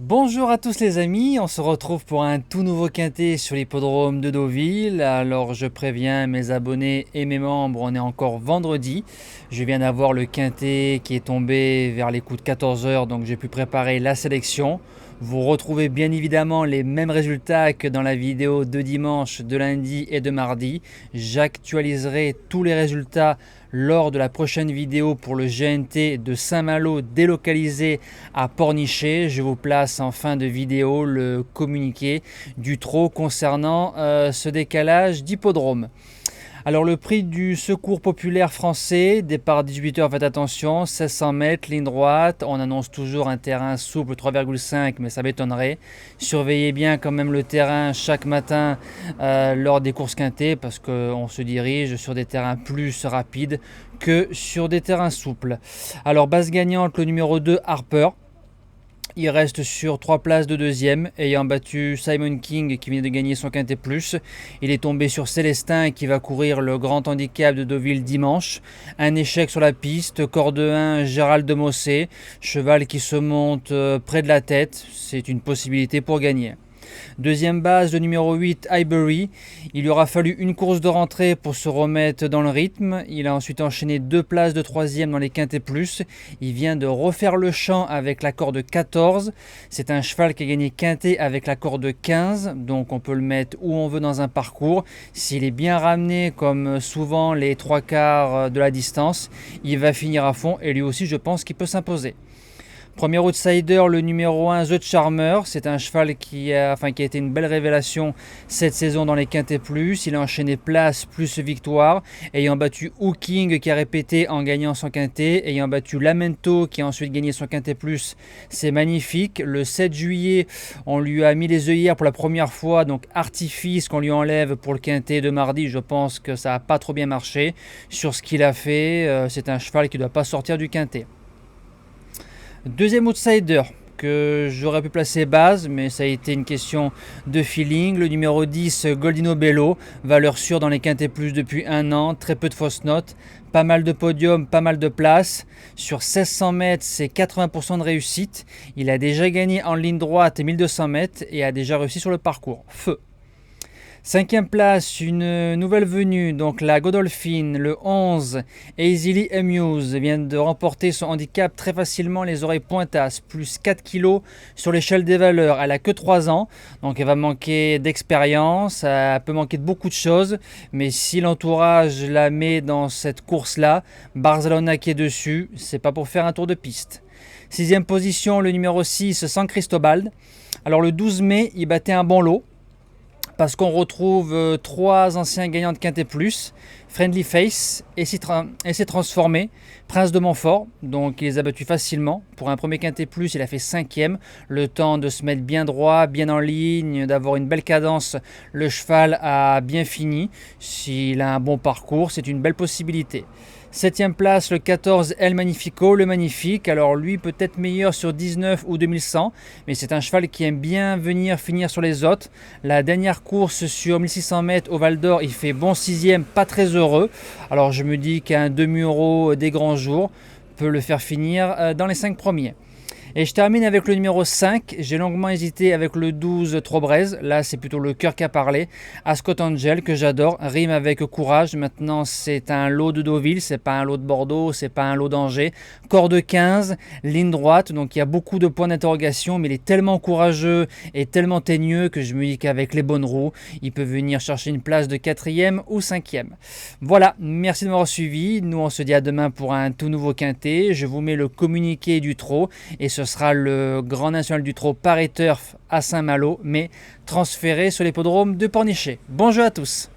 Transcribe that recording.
Bonjour à tous les amis, on se retrouve pour un tout nouveau quintet sur l'hippodrome de Deauville. Alors je préviens mes abonnés et mes membres, on est encore vendredi. Je viens d'avoir le quintet qui est tombé vers les coups de 14 h, donc j'ai pu préparer la sélection. Vous retrouvez bien évidemment les mêmes résultats que dans la vidéo de dimanche, de lundi et de mardi. J'actualiserai tous les résultats lors de la prochaine vidéo pour le GNT de Saint-Malo délocalisé à Pornichet. Je vous place en fin de vidéo le communiqué du trot concernant ce décalage d'hippodrome. Alors le prix du secours populaire français, départ 18 h, faites attention, 1600 mètres, ligne droite, on annonce toujours un terrain souple 3,5 mais ça m'étonnerait. Surveillez bien quand même le terrain chaque matin lors des courses quintées parce qu'on se dirige sur des terrains plus rapides que sur des terrains souples. Alors base gagnante, le numéro 2 Harper. Il reste sur 3 places de deuxième, ayant battu Simon King qui vient de gagner son quintet plus. Il est tombé sur Célestin qui va courir le grand handicap de Deauville dimanche. Un échec sur la piste, corde 1, Gérald de Mossé, cheval qui se monte près de la tête, c'est une possibilité pour gagner. Deuxième base, le numéro 8, Highbury. Il lui aura fallu une course de rentrée pour se remettre dans le rythme. Il a ensuite enchaîné 2 places de troisième dans les quintets plus. Il vient de refaire le champ avec la corde 14. C'est un cheval qui a gagné quintet avec la corde 15. Donc on peut le mettre où on veut dans un parcours. S'il est bien ramené comme souvent les 3/4 de la distance, il va finir à fond et lui aussi je pense qu'il peut s'imposer. Premier outsider, le numéro 1, The Charmer. C'est un cheval qui a été une belle révélation cette saison dans les quintets plus. Il a enchaîné place plus victoire, ayant battu Hooking qui a répété en gagnant son quintet, ayant battu Lamento qui a ensuite gagné son quintet plus. C'est magnifique. Le 7 juillet, on lui a mis les œillères pour la première fois, donc artifice qu'on lui enlève pour le quintet de mardi. Je pense que ça n'a pas trop bien marché sur ce qu'il a fait. C'est un cheval qui ne doit pas sortir du quintet. Deuxième outsider que j'aurais pu placer base, mais ça a été une question de feeling. Le numéro 10, Goldino Bello, valeur sûre dans les quintets plus depuis un an, très peu de fausses notes, pas mal de podiums, pas mal de places. Sur 1600 mètres, c'est 80% de réussite. Il a déjà gagné en ligne droite 1200 mètres et a déjà réussi sur le parcours. Feu. Cinquième place, une nouvelle venue, donc la Godolphin, le 11, Easily Amuse, vient de remporter son handicap très facilement, les oreilles pointasses, plus 4 kg sur l'échelle des valeurs. Elle a que 3 ans, donc elle va manquer d'expérience, elle peut manquer de beaucoup de choses, mais si l'entourage la met dans cette course-là, Barcelona qui est dessus, c'est pas pour faire un tour de piste. Sixième position, le numéro 6, San Cristobal. Alors le 12 mai, il battait un bon lot, parce qu'on retrouve 3 anciens gagnants de quintet plus, Friendly Face et s'est transformé, Prince de Montfort, donc il les a battus facilement. Pour un premier quintet plus, il a fait 5e, le temps de se mettre bien droit, bien en ligne, d'avoir une belle cadence. Le cheval a bien fini, s'il a un bon parcours, c'est une belle possibilité. 7e place, le 14, El Magnifico, le magnifique. Alors lui peut-être meilleur sur 19 ou 2100, mais c'est un cheval qui aime bien venir finir sur les autres. La dernière course sur 1600 mètres au Val d'Or, il fait bon 6e, pas très heureux. Alors je me dis qu'un demi-euro des grands jours peut le faire finir dans les 5 premiers. Et je termine avec le numéro 5. J'ai longuement hésité avec le 12 Trobrez. Là, c'est plutôt le cœur qui a parlé. Ascot Angel, que j'adore, rime avec courage. Maintenant, c'est un lot de Deauville. C'est pas un lot de Bordeaux. C'est pas un lot d'Angers. Corde 15, ligne droite. Donc, il y a beaucoup de points d'interrogation. Mais il est tellement courageux et tellement teigneux que je me dis qu'avec les bonnes roues, il peut venir chercher une place de 4e ou 5e. Voilà. Merci de m'avoir suivi. Nous, on se dit à demain pour un tout nouveau quintet. Je vous mets le communiqué du trot. Et ce sera le Grand National du Trot Paris Turf à Saint-Malo, mais transféré sur l'hippodrome de Pornichet. Bonjour à tous.